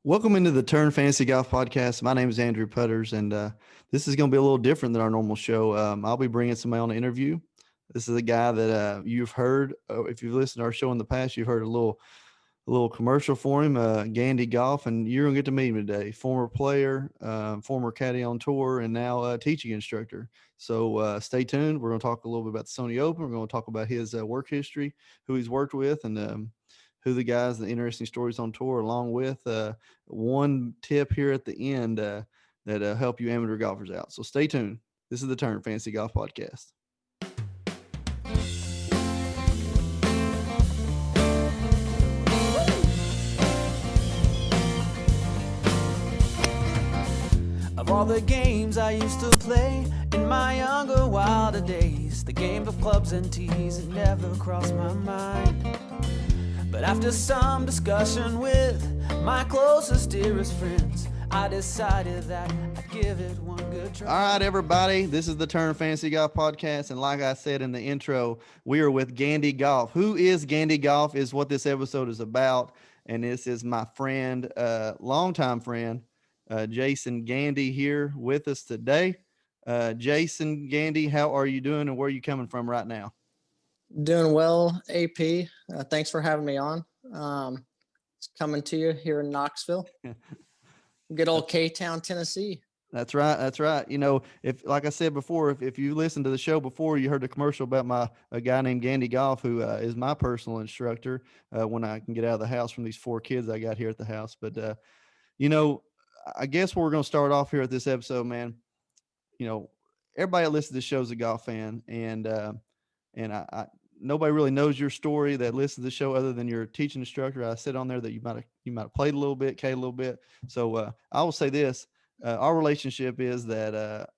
Welcome into the Turn Fantasy Golf Podcast. My name is Andrew Putters, and this is going to be a little different than our normal show. I'll be bringing somebody on to interview. This is a guy that you've heard. If you've listened to our show in the past, you've heard a little commercial for him, GandyGolf, and you're going to get to meet him today. Former player, former caddy on tour, and now teaching instructor. So stay tuned. We're going to talk a little bit about the Sony Open. We're going to talk about his work history, who he's worked with, and who the guys, the interesting stories on tour, along with one tip here at the end that help you amateur golfers out. So stay tuned. This is the Turn Fantasy Golf Podcast. Of all the games I used to play in my younger, wilder days, the game of clubs and tees had never crossed my mind. But after some discussion with my closest, dearest friends, I decided that I'd give it one good try. All right, everybody, this is the Turn Fantasy Golf Podcast, and like I said in the intro, we are with GandyGolf. Who is GandyGolf is what this episode is about, and this is my friend, longtime friend, Jason Gandy here with us today. Jason Gandy, how are you doing, and where are you coming from right now? Doing well, AP. Thanks for having me on. It's coming to you here in Knoxville. Good old K-Town, Tennessee. That's right. That's right. You know, if like I said before, if you listened to the show before, you heard the commercial about a guy named GandyGolf, who is my personal instructor when I can get out of the house from these 4 kids I got here at the house. But you know, I guess we're going to start off here at this episode, man. You know, everybody that listens to this show is a golf fan, and I nobody really knows your story that listens to the show other than your teaching instructor. I said on there that you might have played a little bit, Kay a little bit. So I will say this: our relationship is that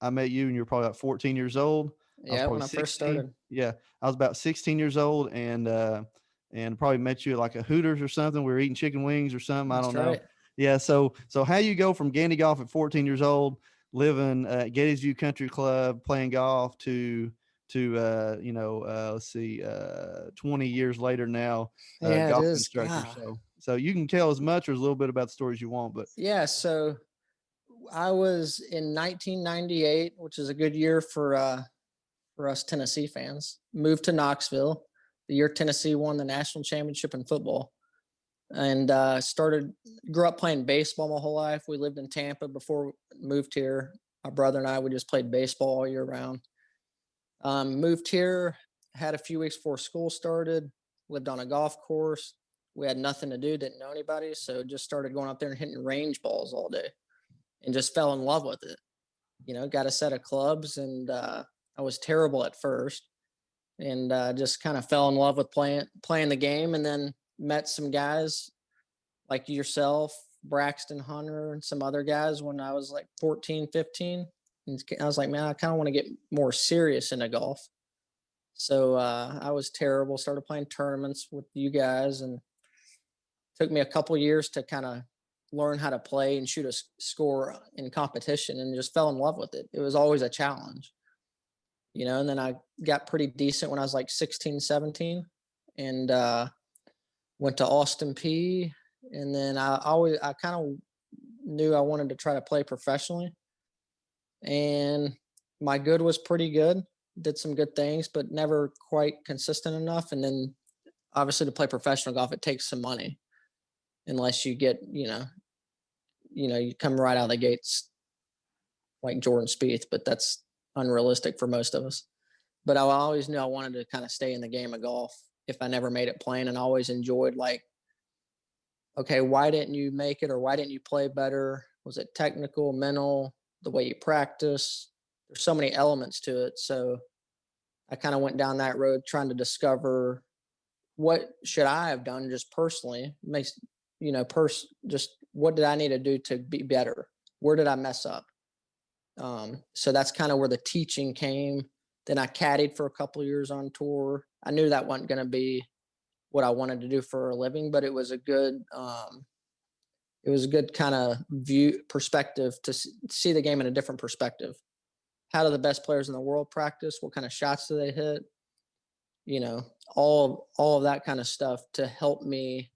I met you and you're probably about 14 years old. Yeah, when I first started. Yeah, I was about 16 years old, and probably met you at like a Hooters or something. We were eating chicken wings or something. I don't know. Yeah. So how you go from GandyGolf at 14 years old, living at Gettysview Country Club, playing golf to let's see, 20 years later now, golf instructor. So you can tell as much or as little bit about the stories you want, but yeah. So I was in 1998, which is a good year for us Tennessee fans. Moved to Knoxville, the year Tennessee won the national championship in football, and grew up playing baseball my whole life. We lived in Tampa before we moved here. My brother and I, we just played baseball all year round. Moved here, had a few weeks before school started, lived on a golf course. We had nothing to do, didn't know anybody. So just started going up there and hitting range balls all day and just fell in love with it. You know, got a set of clubs, and I was terrible at first, and just kind of fell in love with playing the game, and then met some guys like yourself, Braxton Hunter, and some other guys when I was like 14, 15. And I was like, man, I kind of want to get more serious into golf. So I was terrible, started playing tournaments with you guys, and took me a couple years to kind of learn how to play and shoot a score in competition, and just fell in love with it. It was always a challenge, you know, and then I got pretty decent when I was like 16, 17, and went to Austin P. And then I kind of knew I wanted to try to play professionally. And my good was pretty good, did some good things, but never quite consistent enough. And then obviously to play professional golf, it takes some money, unless you get, you come right out of the gates like Jordan Spieth, but that's unrealistic for most of us. But I always knew I wanted to kind of stay in the game of golf if I never made it playing, and I always enjoyed, like, okay, why didn't you make it, or why didn't you play better? Was it technical, mental, the way you practice? There's so many elements to it. So I kind of went down that road trying to discover what should I have done just personally, just what did I need to do to be better? Where did I mess up? So that's kind of where the teaching came. Then I caddied for a couple of years on tour. I knew that wasn't going to be what I wanted to do for a living, but it was a good kind of perspective to see the game in a different perspective. How do the best players in the world practice? What kind of shots do they hit? You know, all of that kind of stuff to help me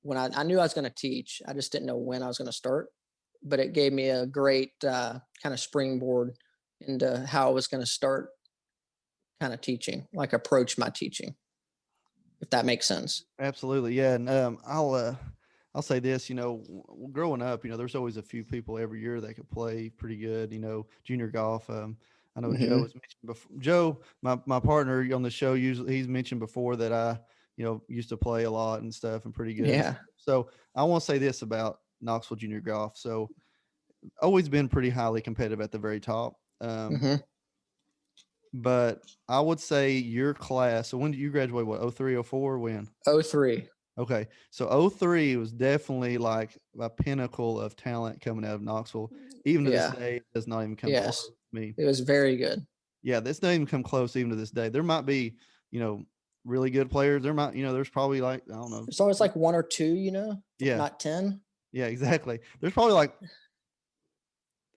when I knew I was going to teach. I just didn't know when I was going to start, but it gave me a great kind of springboard into how I was going to start kind of teaching, like approach my teaching, if that makes sense. Absolutely, yeah. And I'll say this, growing up, there's always a few people every year that could play pretty good. Junior golf. I know Joe Mm-hmm. was mentioned before. Joe, my partner on the show, usually he's mentioned before that I, used to play a lot and stuff and pretty good. Yeah. So I want to say this about Knoxville Junior Golf. So always been pretty highly competitive at the very top. Mm-hmm. But I would say your class. So when did you graduate? What, 03, 04? When? 03. Okay. So 03 was definitely like a pinnacle of talent coming out of Knoxville. Even to this Yeah. day, it does not even come close Yes. to me. It was very good. Yeah, this doesn't even come close even to this day. There might be, really good players. There might, there's probably like, I don't know. It's always like one or two, Yeah. not 10. Yeah, exactly. There's probably like,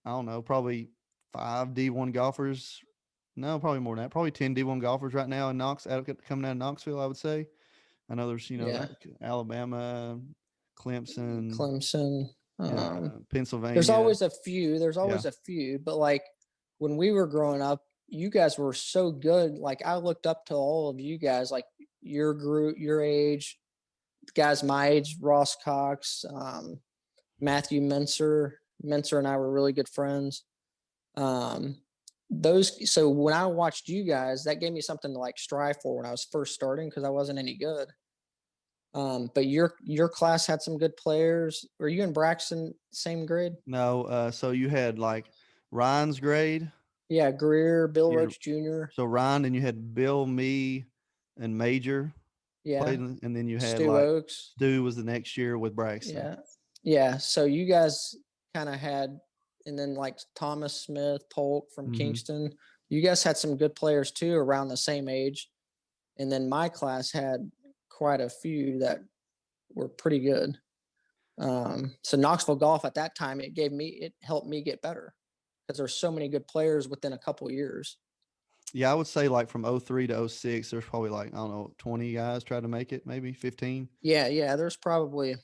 I don't know, probably 5 D1 golfers. No, probably more than that. Probably 10 D1 golfers right now in coming out of Knoxville, I would say. I know there's, Yeah. like Alabama, Clemson, Clemson. There's Pennsylvania. always a few. There's Yeah. always a few. But like when we were growing up, you guys were so good. Like I looked up to all of you guys, like your group, your age, guys my age, Ross Cox, Matthew Menser. Menser and I were really good friends. So when I watched you guys, that gave me something to like strive for when I was first starting because I wasn't any good. But your class had some good players. Were you and Braxton same grade? No, so you had like Ryan's grade. Yeah, Greer, Bill Yeah. Roach Jr. So Ryan, and you had Bill, me, and Major Yeah, played, and then you had Stu like Oaks. Stu was the next year with Braxton. Yeah, yeah. So you guys kind of had, and then like Thomas Smith, Polk from Kingston. You guys had some good players too, around the same age. And then my class had quite a few that were pretty good. So Knoxville golf at that time, it helped me get better because there's so many good players within a couple of years. Yeah, I would say like from 03 to 06, there's probably like, I don't know, 20 guys try to make it, maybe 15. Yeah. There's probably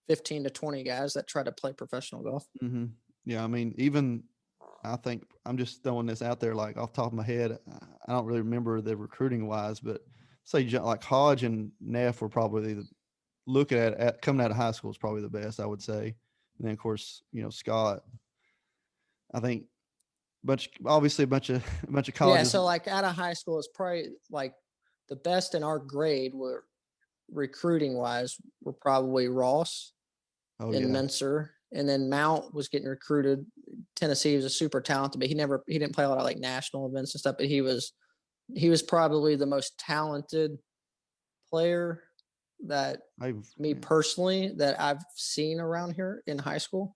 15 to 20 guys that try to play professional golf. Mm-hmm. Yeah, I mean, even I think I'm just throwing this out there like off the top of my head. I don't really remember the recruiting wise, but say like Hodge and Neff were probably looking at coming out of high school is probably the best, I would say. And then of course, Scott. I think obviously a bunch of colleges. Yeah, so like out of high school, it's probably like the best in our grade were recruiting wise were probably Ross and Menser, and then Mount was getting recruited. Tennessee was a super talented, but he didn't play a lot of like national events and stuff. But he was probably the most talented player that personally that I've seen around here in high school.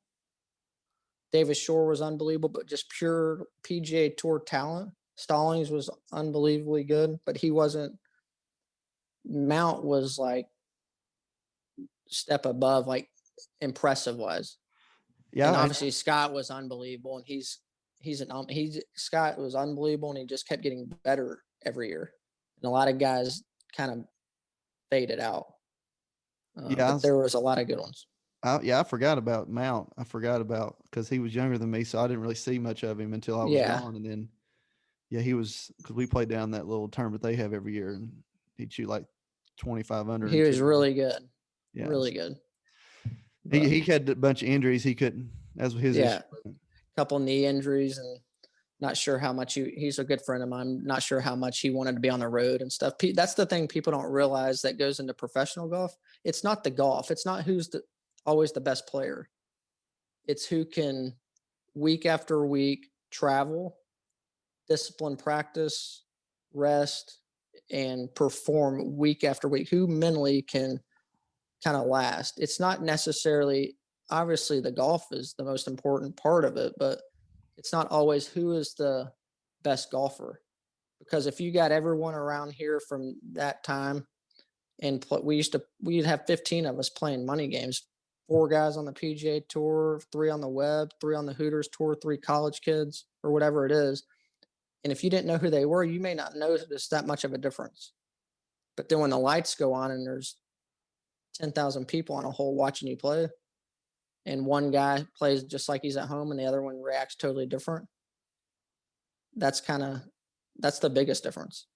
Davis Shore was unbelievable, but just pure PGA Tour talent. Stallings was unbelievably good, but he wasn't. Mount was like step above, like impressive wise. Yeah, and obviously Scott was unbelievable, and Scott was unbelievable, and he just kept getting better every year. And a lot of guys kind of faded out. But there was a lot of good ones. I forgot about Mount. Because he was younger than me, so I didn't really see much of him until I was gone. And then, he was, because we played down that little tournament they have every year, and he'd shoot like 25 under. He was really good. Yeah, really good. He had a bunch of injuries. He couldn't. That's his issue. Couple knee injuries, and not sure how much he's a good friend of mine. Not sure how much he wanted to be on the road and stuff. That's the thing people don't realize that goes into professional golf. It's not the golf. It's not who's always the best player. It's who can week after week travel, discipline, practice, rest, and perform week after week. Who mentally can kind of last. It's not necessarily, obviously the golf is the most important part of it, but it's not always who is the best golfer. Because if you got everyone around here from that time, and we'd have 15 of us playing money games, 4 guys on the PGA Tour, 3 on the web, 3 on the Hooters Tour, 3 college kids, or whatever it is. And if you didn't know who they were, you may not notice that much of a difference. But then when the lights go on and there's 10,000 people on a hole watching you play, and one guy plays just like he's at home and the other one reacts totally different. That's the biggest difference.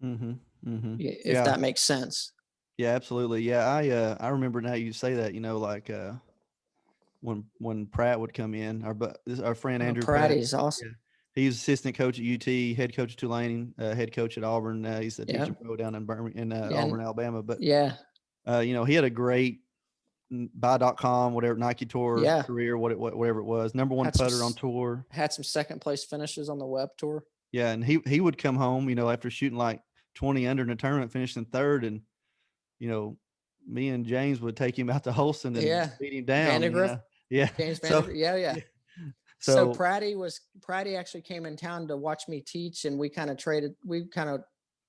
Mm-hmm. Mm-hmm. If Yeah. that makes sense. Yeah, absolutely. Yeah, I remember now you say that, like when Pratt would come in, our friend Andrew Pratt. Pratt is awesome. Yeah. He's assistant coach at UT, head coach at Tulane, head coach at Auburn. He's a teaching pro down in Birmingham, Auburn, Alabama. But yeah, he had a great buy.com, whatever, Nike Tour career, whatever it was, number one putter on tour. Had some second place finishes on the web tour. Yeah, and he would come home, after shooting like 20 under in a tournament, finishing third, and me and James would take him out to Holston and beat him down. Yeah. James Vandergriff. Yeah. So Pratty actually came in town to watch me teach, and we kind of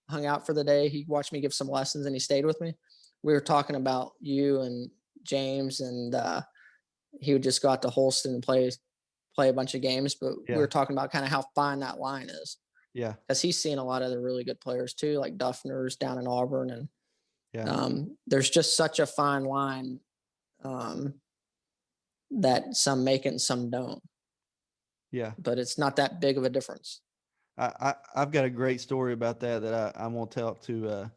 hung out for the day. He watched me give some lessons and he stayed with me. We were talking about you and James, and he would just go out to Holston and play a bunch of games, but we were talking about kind of how fine that line is. Yeah. Because he's seen a lot of the really good players too, like Duffner's down in Auburn. And there's just such a fine line that some make it and some don't. Yeah. But it's not that big of a difference. I've got a great story about that I'm going to tell to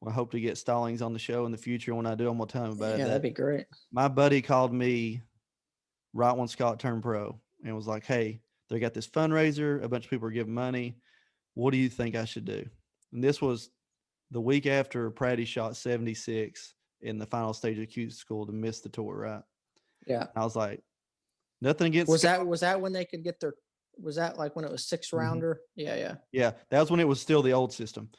I hope to get Stallings on the show in the future. When I do, I'm going to tell him about it. Yeah, that'd be great. My buddy called me right when Scott turned pro and was like, hey, they got this fundraiser. A bunch of people are giving money. What do you think I should do? And this was the week after Pratty shot 76 in the final stage of Q School to miss the tour, right? Yeah. And I was like, nothing against was Scott. that when they could get was that like when it was 6-rounder? Mm-hmm. Yeah. That was when it was still the old system.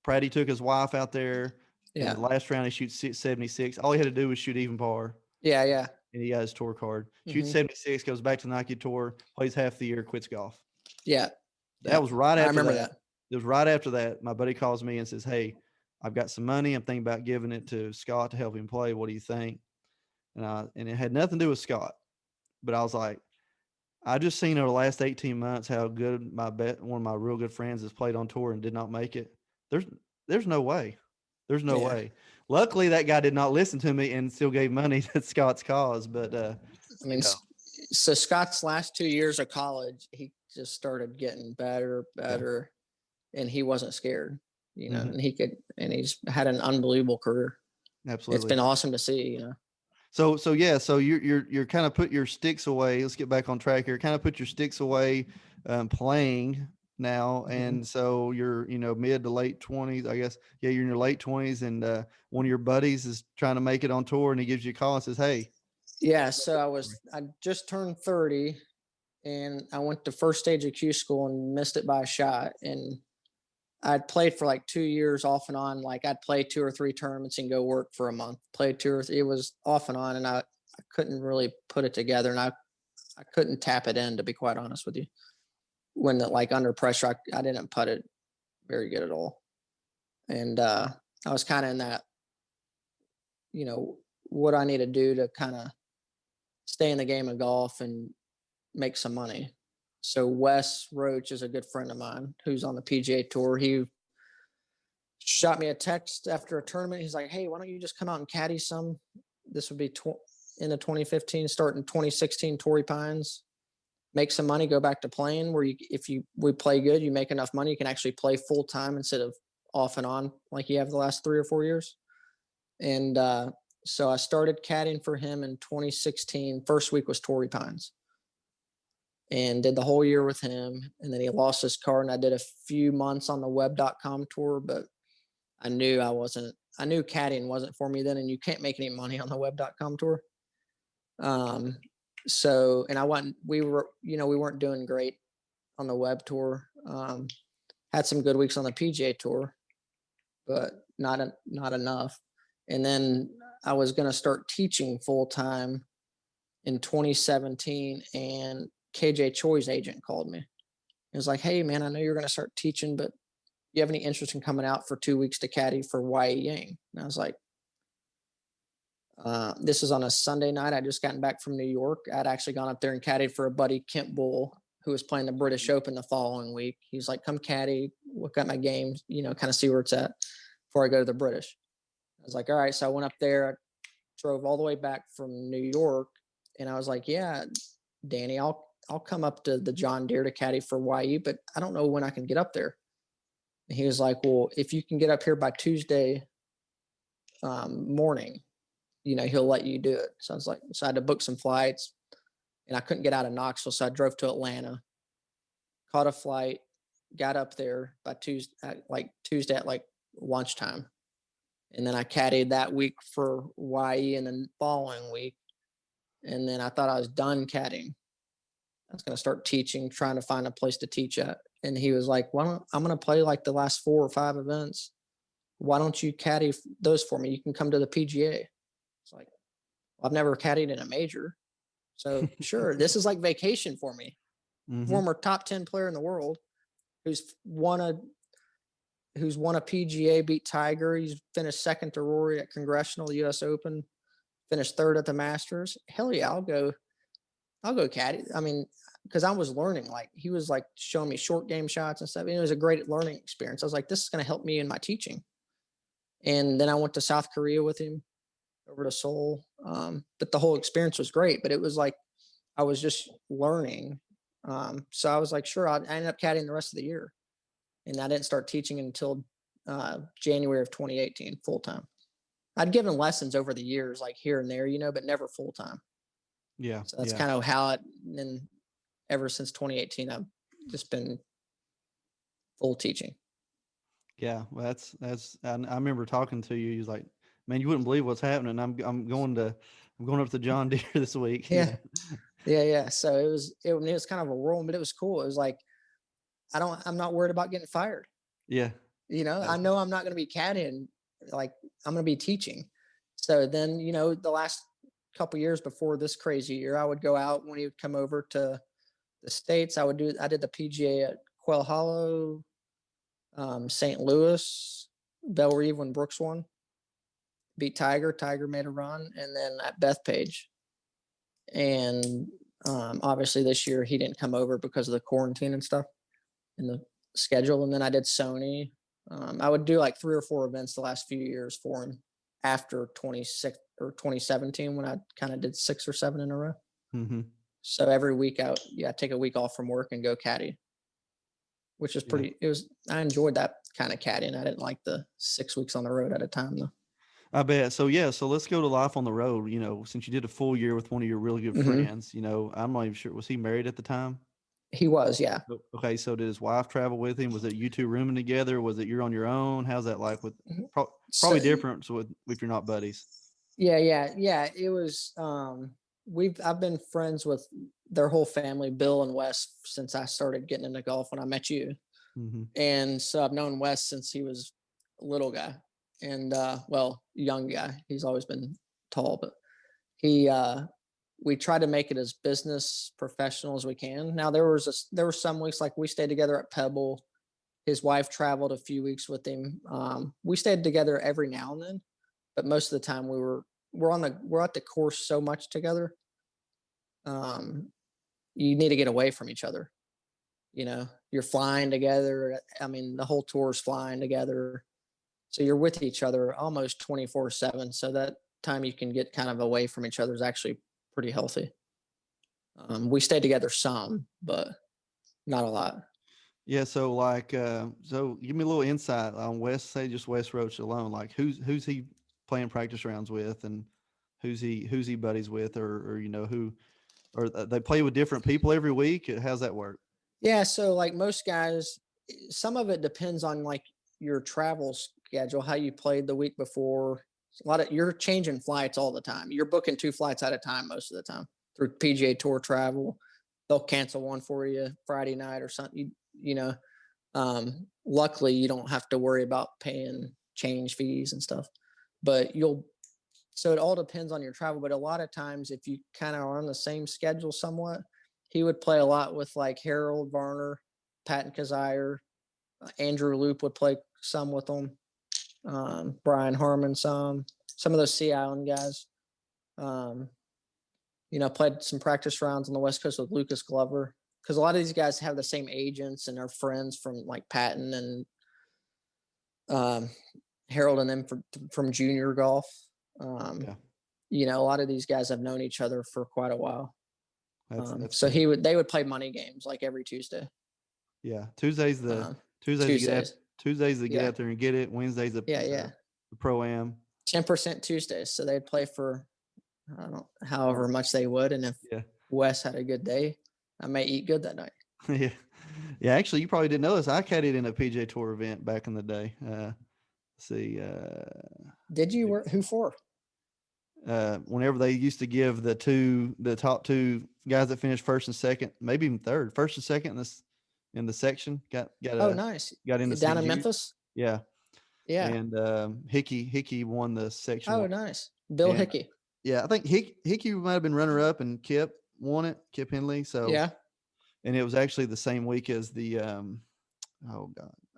Pratty took his wife out there. Yeah. The last round he shoots 76. All he had to do was shoot even par. Yeah. And he got his tour card. Shoots 76, goes back to the Nike Tour, plays half the year, quits golf. Yeah. That was right after I remember that. It was right after that. My buddy calls me and says, hey, I've got some money. I'm thinking about giving it to Scott to help him play. What do you think? And it had nothing to do with Scott. But I was like, I just seen over the last 18 months how good one of my real good friends has played on tour and did not make it. There's no way. There's no way. Luckily, that guy did not listen to me and still gave money to Scott's cause. But so Scott's last 2 years of college, he just started getting better, and he wasn't scared, and he's had an unbelievable career. Absolutely, it's been awesome to see, So you're kind of put your sticks away. Let's get back on track here. Kind of put your sticks away, playing now, and so you're mid to late 20s, I guess. Yeah, you're in your late 20s, and one of your buddies is trying to make it on tour, and he gives you a call and says, "Hey." Yeah, so I just turned 30, and I went to first stage of Q School and missed it by a shot, and I'd played for like 2 years off and on. Like I'd play 2 or 3 tournaments and go work for a month. Played 2 or 3. It was off and on, and I couldn't really put it together, and I couldn't tap it in, to be quite honest with you. When under pressure, I didn't putt it very good at all, and I was kind of in that, what I need to do to kind of stay in the game of golf and make some money. So Wes Roach is a good friend of mine who's on the PGA Tour. He shot me a text after a tournament. He's like, hey, why don't you just come out and caddy some? This would be in the 2015, starting 2016 Torrey Pines. Make some money, go back to playing, where if we play good, you make enough money, you can actually play full time instead of off and on like you have the last 3 or 4 years. And so I started caddying for him in 2016. First week was Torrey Pines. And did the whole year with him. And then he lost his card, and I did a few months on the web.com tour, but I knew caddying wasn't for me then, and you can't make any money on the web.com tour. So, and we weren't doing great on the web tour. Had some good weeks on the PGA Tour, but not enough. And then I was going to start teaching full time in 2017, and KJ Choi's agent called me. He was like, hey man, I know you're going to start teaching, but you have any interest in coming out for 2 weeks to caddy for Y.E. Yang? And I was like, this is on a Sunday night. I just gotten back from New York. I'd actually gone up there and caddied for a buddy, Kent Bull, who was playing the British Open the following week. He was like, come caddy, look at my game, kind of see where it's at before I go to the British. I was like, all right. So I went up there. drove all the way back from New York, and I was like, yeah, Danny, I'll come up to the John Deere to caddy for YU, but I don't know when I can get up there. And he was like, well, if you can get up here by Tuesday morning, he'll let you do it. So I was like, so I had to book some flights, and I couldn't get out of Knoxville. So I drove to Atlanta, caught a flight, got up there by Tuesday at like lunchtime. And then I caddied that week for YE and then following week. And then I thought I was done caddying. I was going to start teaching, trying to find a place to teach at. And he was like, I'm going to play like the last 4 or 5 events. Why don't you caddy those for me? You can come to the PGA. It's like, well, I've never caddied in a major. So sure, this is like vacation for me. Mm-hmm. Former top 10 player in the world who's won a PGA, beat Tiger. He's finished second to Rory at Congressional, US Open, finished third at the Masters. Hell yeah, I'll go caddy. I mean, because I was learning, like he was like showing me short game shots and stuff. And it was a great learning experience. I was like, this is going to help me in my teaching. And then I went to South Korea with him, over to Seoul. But the whole experience was great, but it was like, I was just learning. So I was like, sure, I ended up caddying the rest of the year. And I didn't start teaching until January of 2018, full time. I'd given lessons over the years, like here and there, but never full time. Yeah. So that's kind of how it, and ever since 2018, I've just been full teaching. Yeah. Well, I remember talking to you. He's like, man, you wouldn't believe what's happening. I'm going up to John Deere this week. Yeah. Yeah. So it was kind of a whirlwind, but it was cool. It was like, I'm not worried about getting fired. Yeah. I know I'm not going to be caddying, like I'm going to be teaching. So then, the last couple years before this crazy year, I would go out when he would come over to the States. I did the PGA at Quail Hollow, St. Louis, Bellerive when Brooks won, beat Tiger. Tiger made a run, and then at Bethpage. And obviously this year he didn't come over because of the quarantine and stuff in the schedule. And then I did Sony. I would do like 3 or 4 events the last few years for him after 2017 when I kind of did 6 or 7 in a row. Mm-hmm. So every week I take a week off from work and go caddy, which is I enjoyed that kind of caddying. I didn't like the 6 weeks on the road at a time though. I bet. So so let's go to life on the road. Since you did a full year with one of your really good friends, I'm not even sure, was he married at the time? He was, yeah. Okay, so did his wife travel with him? Was it you two rooming together? Was it you're on your own? How's that like with probably different if you're not buddies? Yeah. It was. I've been friends with their whole family, Bill and Wes, since I started getting into golf when I met you, and so I've known Wes since he was a little guy, and young guy. He's always been tall, but we try to make it as business professional as we can. Now there were some weeks like we stayed together at Pebble. His wife traveled a few weeks with him. We stayed together every now and then, but most of the time we're at the course so much together. You need to get away from each other. You're flying together. I mean, the whole tour is flying together. So you're with each other almost 24/7. So that time you can get kind of away from each other is actually pretty healthy. We stayed together some, but not a lot. Yeah. So so give me a little insight on Wes Roach alone. Like who's he playing practice rounds with, and who's he buddies with, or who, or they play with different people every week? How's that work? Yeah. So like most guys, some of it depends on like your travel schedule, how you played the week before. You're changing flights all the time. You're booking 2 flights at a time most of the time through PGA Tour travel. They'll cancel one for you Friday night or something. Luckily you don't have to worry about paying change fees and stuff. But so it all depends on your travel. But a lot of times, if you kind of are on the same schedule somewhat, he would play a lot with like Harold Varner, Patton Kazire, Andrew Loop would play some with them. Brian Harmon, some of those Sea Island guys, played some practice rounds on the West Coast with Lucas Glover, because a lot of these guys have the same agents and are friends from like Patton and Harold and them from junior golf. you know, a lot of these guys have known each other for quite a while. That's So good. they would play money games like every Tuesday. Yeah. Tuesdays to get out Tuesdays. Tuesdays to get Yeah. out there and get it. Wednesdays Yeah. the pro am. 10% Tuesdays. So they'd play for, I don't know, however much they would. And if Yeah. Wes had a good day, I may eat good that night. Yeah. Yeah, actually you probably didn't know this. I caddied in a PJ Tour event back in the day. See Did you work? Who for? whenever they used to give the top two guys that finished first and second, maybe even third, first and second in the section Oh, nice. got into Down in CG. Memphis? Yeah. Yeah. And Hickey won the section. Oh, nice. Bill And Hickey. yeah, I think Hickey might have been runner up and Kip won it, Kip Henley. So Yeah. and it was actually the same week as the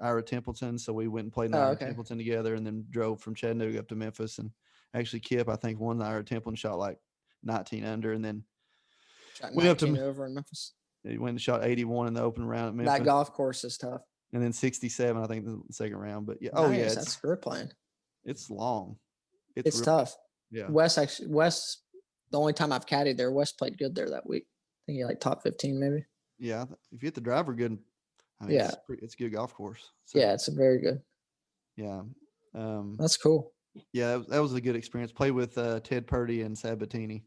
Ira Templeton. So we went and played in Ira Templeton together and then drove from Chattanooga up to Memphis. And actually Kip, I think, won the Ira Templeton, shot like 19 under, and then Shot went up to over in Memphis. He went and shot 81 in the open round at Memphis. That golf course is tough. And then 67, I think, the second round. But yeah, Nice. That's good playing. It's long. It's tough. Yeah. Wes, the only time I've caddied there, Wes played good there that week. I think he like top 15 maybe. Yeah, if you hit the driver good, I mean, it's a good golf course. So, yeah, it's a very good. Yeah. That's cool. Yeah, that was a good experience. Played with Ted Purdy and Sabatini.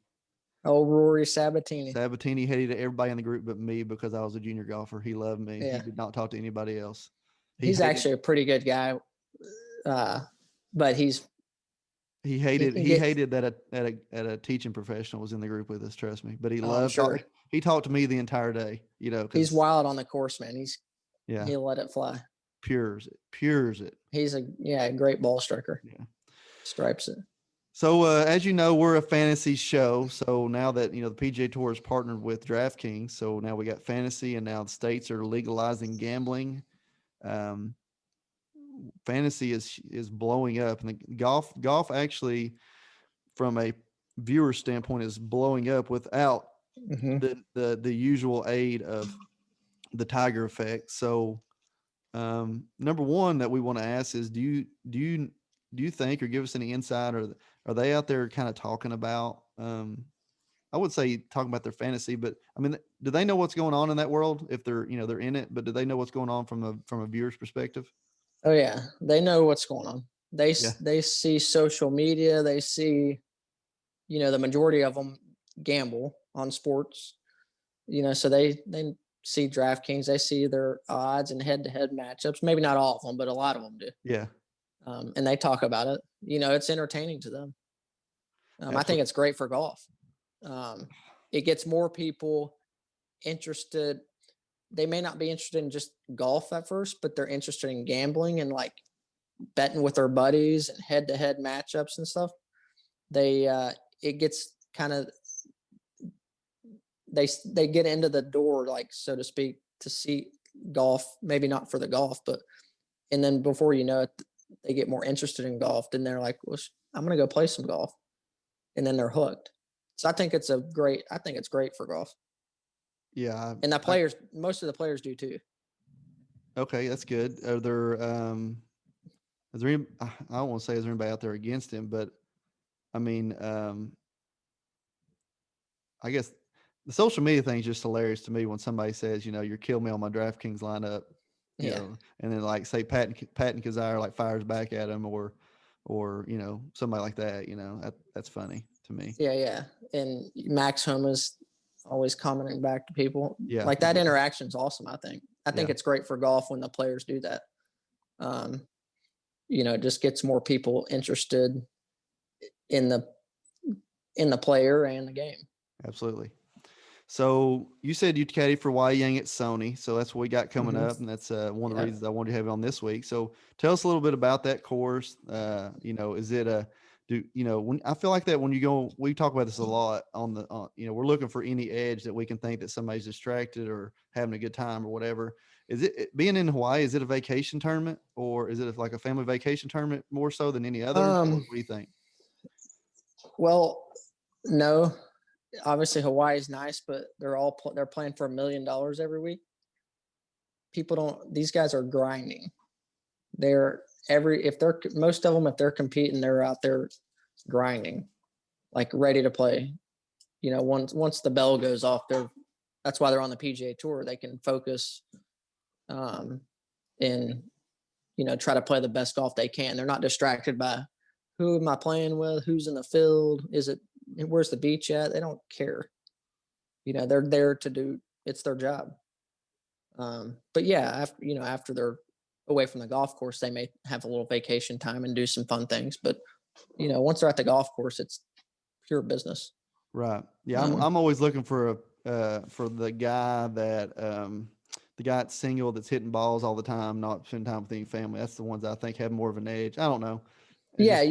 Oh, Rory Sabatini. Sabatini hated everybody in the group but me because I was a junior golfer. He loved me. Yeah. He did not talk to anybody else. He's actually a pretty good guy, but he hated that a teaching professional was in the group with us. Trust me. But he loved. Sure. He talked to me the entire day. You know, he's wild on the course, man. He'll let it fly. Pures it. He's a great ball striker. Yeah, stripes it. So as you know, we're a fantasy show. So now that the PGA Tour is partnered with Draftkings, so now we got fantasy, and now the states are legalizing gambling. Fantasy is blowing up, and the golf actually, from a viewer standpoint, is blowing up without the usual aid of the Tiger effect. So number one that we want to ask is, do you think, or give us any insight, or are they out there kind of talking about, I would say talking about their fantasy, but I mean, do they know what's going on in that world? If they're in it, but do they know what's going on from a viewer's perspective? Oh yeah, they know what's going on. They see social media. They see, the majority of them gamble on sports. So they see DraftKings. They see their odds and head-to-head matchups. Maybe not all of them, but a lot of them do. Yeah. And they talk about it. It's entertaining to them. I think it's great for golf. It gets more people interested. They may not be interested in just golf at first, but they're interested in gambling and like betting with their buddies and head-to-head matchups and stuff. It gets kind of, they get into the door, like, so to speak, to see golf, maybe not for the golf, and then before you know it, they get more interested in golf. Then they're like, well, I'm going to go play some golf. And then they're hooked. So I think it's great for golf. Yeah. And most of the players do too. Okay, that's good. Are there, is there any, I don't want to say is there anybody out there against him, but I mean, I guess the social media thing is just hilarious to me when somebody says, you're killing me on my DraftKings lineup, you know, and then like say Pat and Kazire like fires back at him or somebody like that, that's funny to me. Yeah. And Max Homa's always commenting back to people. Yeah. Like that interaction is awesome. I think it's great for golf when the players do that. It just gets more people interested in the player and the game. Absolutely. So you said you caddy for Y Yang at Sony. So that's what we got coming up. And that's one of the reasons I wanted to have it on this week. So tell us a little bit about that course. Is it when I feel like that when you go, we talk about this a lot we're looking for any edge that we can think that somebody's distracted or having a good time or whatever. Is it being in Hawaii? Is it a vacation tournament or is it like a family vacation tournament more so than any other? What do you think? Well, no. Obviously Hawaii is nice, but they're playing for $1 million every week. These guys are grinding. Most of them, if they're competing, they're out there grinding. like ready to play. You know, once the bell goes off, that's why they're on the PGA Tour. They can focus and, you know, try to play the best golf they can. They're not distracted by who am I playing with, who's in the field, where's the beach at? They don't care. You know, they're there to do, it's their job. But yeah, after they're away from the golf course, they may have a little vacation time and do some fun things. But, you know, once they're at the golf course, it's pure business. Right. Yeah. I'm always looking for the guy that's single, that's hitting balls all the time, not spending time with any family. That's the ones I think have more of an edge. I don't know. Yeah.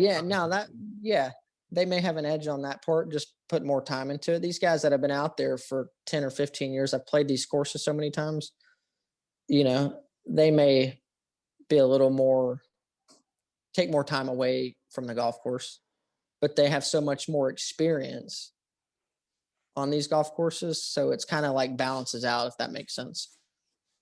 They may have an edge on that part, just put more time into it. These guys that have been out there for 10 or 15 years, I've played these courses so many times, you know, they may be a little more, take more time away from the golf course, but they have so much more experience on these golf courses. So it's kind of like balances out, if that makes sense.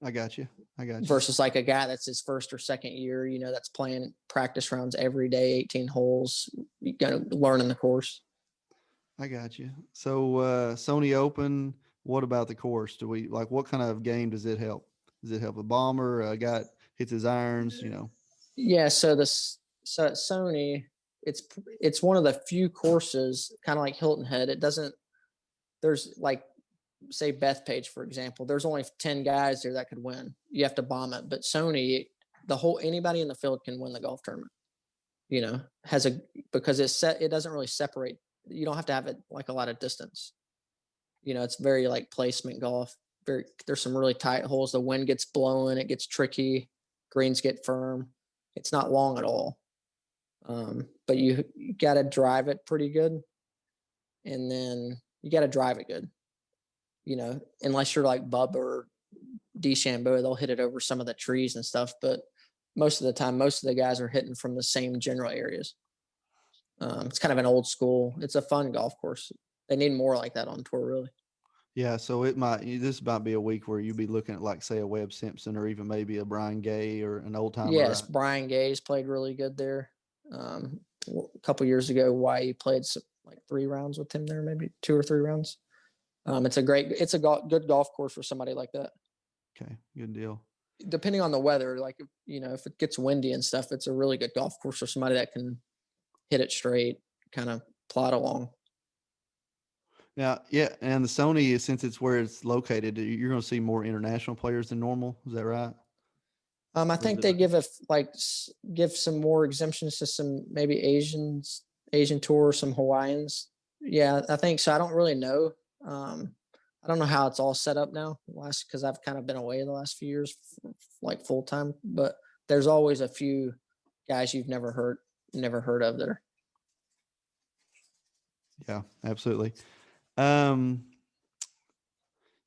I got you. Versus like a guy that's his first or second year, you know, that's playing practice rounds every day, 18 holes, you got to learn in the course. I got you. So Sony Open, what about the course? What kind of game does it help? Does it help a bomber? A guy hits his irons, you know? Yeah. So at Sony, it's one of the few courses, kind of like Hilton Head. There's like, say Bethpage, for example, there's only 10 guys there that could win. You have to bomb it. But Sony, anybody in the field can win the golf tournament, you know, because it doesn't really separate. You don't have to have it like a lot of distance. You know, it's very like placement golf. There's some really tight holes. The wind gets blowing, it gets tricky. Greens get firm. It's not long at all. But you got to drive it pretty good. And then you got to drive it good. You know, unless you're like Bubba or DeChambeau, they'll hit it over some of the trees and stuff. But most of the time, most of the guys are hitting from the same general areas. It's kind of an old school. It's a fun golf course. They need more like that on tour, really. Yeah, so this might be a week where you'd be looking at like, say, a Webb Simpson or even maybe a Brian Gay or an old timer. Yes, right? Brian Gay's played really good there. A couple years ago, YE played like 3 rounds with him there, maybe 2 or 3 rounds. It's a good golf course for somebody like that. Okay, good deal. Depending on the weather, like, you know, if it gets windy and stuff, it's a really good golf course for somebody that can hit it straight, kind of plod along. Now, yeah, and the Sony, since it's where it's located, you're going to see more international players than normal. Is that right? I think they give some more exemptions to some maybe Asian tour, some Hawaiians. Yeah, I think so. I don't really know. I don't know how it's all set up now, because I've kind of been away the last few years, like full time. But there's always a few guys you've never heard of there. Yeah, absolutely.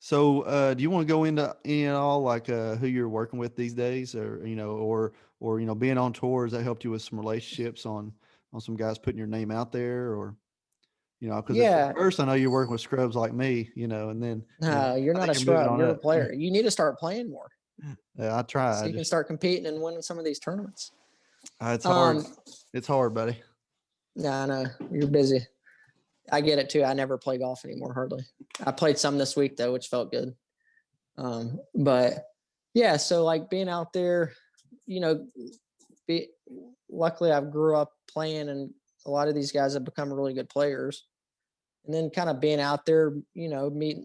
So do you want to go into any at all, like who you're working with these days, or you know, or you know, being on tour, has that helped you with some relationships on some guys putting your name out there, or you know, because at first I know you're working with scrubs like me, you know, and then no, you're not a scrub, you're a player. You need to start playing more. Yeah, I tried. So you can start competing and winning some of these tournaments. It's hard. It's hard, buddy. Yeah, I know you're busy. I get it too. I never play golf anymore, hardly. I played some this week though, which felt good. But yeah, so like being out there, you know, luckily I grew up playing, and a lot of these guys have become really good players. And then kind of being out there, you know, meeting,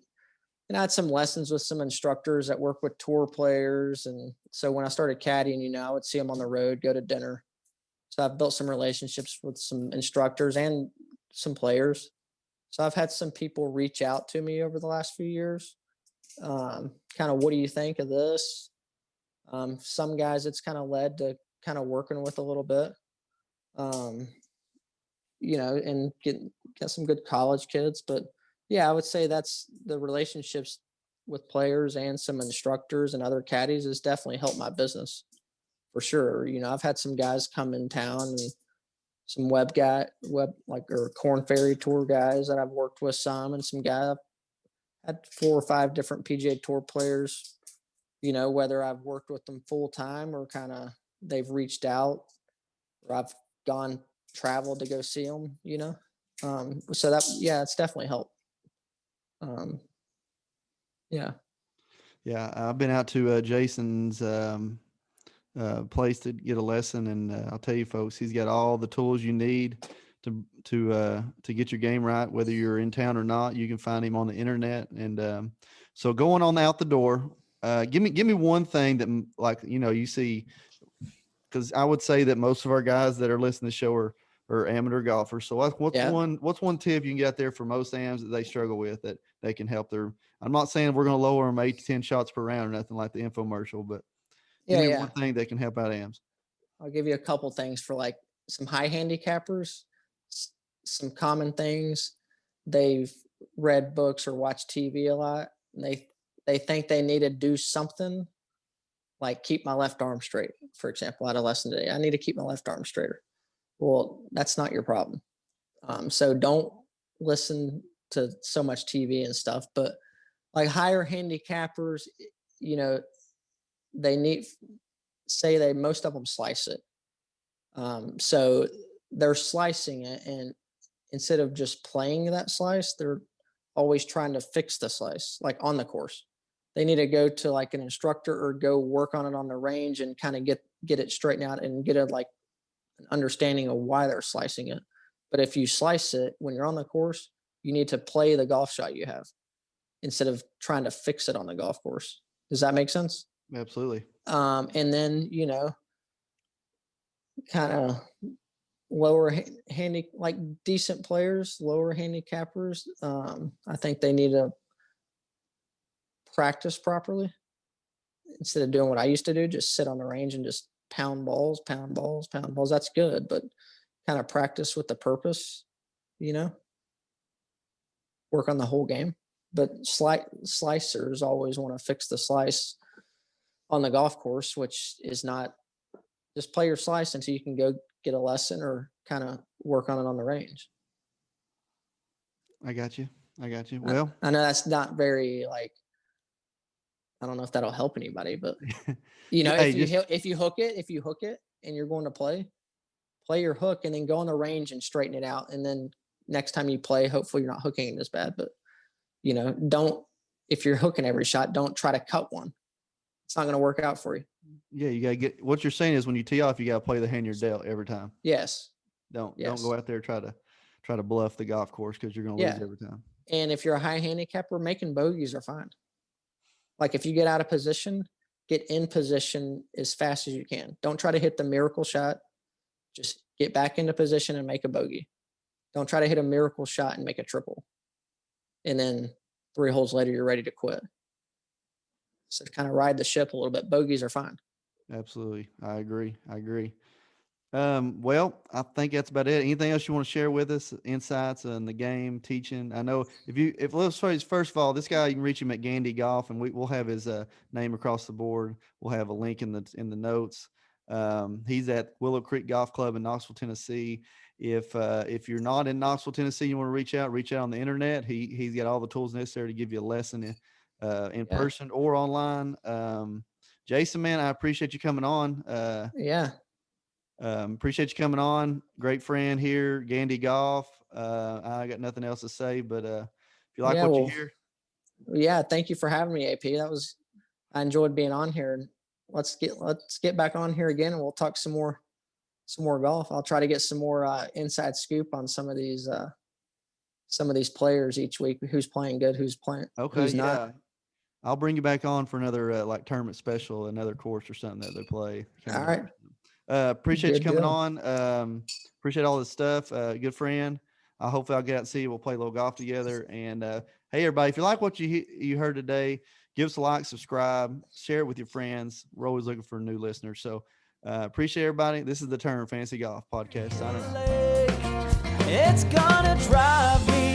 and I had some lessons with some instructors that work with tour players. And so when I started caddying, you know, I would see them on the road, go to dinner. So I've built some relationships with some instructors and some players. So I've had some people reach out to me over the last few years. Kind of, what do you think of this? Some guys it's kind of led to kind of working with a little bit. You know, and get some good college kids. But yeah, I would say that's the relationships with players and some instructors and other caddies has definitely helped my business for sure. You know, I've had some guys come in town, and some web or Corn Ferry Tour guys that I've worked with some, and some guys I've had 4 or 5 different PGA Tour players, you know, whether I've worked with them full time or kind of they've reached out, or I've traveled to go see them, you know. So that, it's definitely helped. Yeah. Yeah, I've been out to Jason's place to get a lesson, and I'll tell you, folks, he's got all the tools you need to get your game right. Whether you're in town or not, you can find him on the internet. And so, going on out the door, give me one thing that, like, you see, because I would say that most of our guys that are listening to the show are amateur golfers. So what's one tip you can get out there for most AMs that they struggle with that they can help their? I'm not saying we're going to lower them 8 to 10 shots per round or nothing like the infomercial, but give me one thing that can help out AMs. I'll give you a couple things for like some high handicappers, some common things. They've read books or watched TV a lot, and they think they need to do something like keep my left arm straight. For example, I had a lesson today. I need to keep my left arm straighter. Well, that's not your problem. So don't listen to so much TV and stuff, but like higher handicappers, they most of them slice it. So they're slicing it, and instead of just playing that slice, they're always trying to fix the slice, like on the course. They need to go to like an instructor or go work on it on the range and kind of get it straightened out and get an understanding of why they're slicing it. But if you slice it when you're on the course, you need to play the golf shot you have instead of trying to fix it on the golf course. Does that make sense? Absolutely. And then, kind of lower handy, like decent players, lower handicappers. I think they need to practice properly instead of doing what I used to do, just sit on the range and just pound balls. That's good, but kind of practice with the purpose, work on the whole game. But slicers always want to fix the slice on the golf course, which is not just play your slice until you can go get a lesson or kind of work on it on the range. I got you. Well, I know that's not very I don't know if that'll help anybody, but if you hook it and you're going to play your hook and then go on the range and straighten it out. And then next time you play, hopefully you're not hooking it as bad, but if you're hooking every shot, don't try to cut one. It's not going to work out for you. Yeah. You got to get, what you're saying is when you tee off, you got to play the hand you're dealt every time. Yes. Don't go out there, try to bluff the golf course, because you're going to lose every time. And if you're a high handicapper, making bogeys are fine. Like if you get out of position, get in position as fast as you can. Don't try to hit the miracle shot. Just get back into position and make a bogey. Don't try to hit a miracle shot and make a triple. And then 3 holes later, you're ready to quit. So kind of ride the ship a little bit. Bogeys are fine. Absolutely. I agree. Well, I think that's about it. Anything else you want to share with us? Insights on the game, teaching? I know let's say, first of all, this guy, you can reach him at GandyGolf, and we'll have his name across the board. We'll have a link in the notes. He's at Willow Creek Golf Club in Knoxville, Tennessee. If you're not in Knoxville, Tennessee, you want to reach out on the internet. He's got all the tools necessary to give you a lesson in person or online. Jason, man, I appreciate you coming on. Appreciate you coming on. Great friend here, GandyGolf. I got nothing else to say, but if you like you hear. Yeah, thank you for having me, AP. I enjoyed being on here. And let's get back on here again, and we'll talk some more golf. I'll try to get some more inside scoop on some of these players each week, who's playing good, who's not. I'll bring you back on for another tournament special, another course or something that they play. All right. Appreciate you coming on. Appreciate all this stuff. Good friend. Hopefully I'll get out and see you. We'll play a little golf together. And hey, everybody, if you like what you heard today, give us a like, subscribe, share it with your friends. We're always looking for new listeners. So appreciate everybody. This is the Turn Fantasy Golf Podcast. Signing off. It's gonna drive me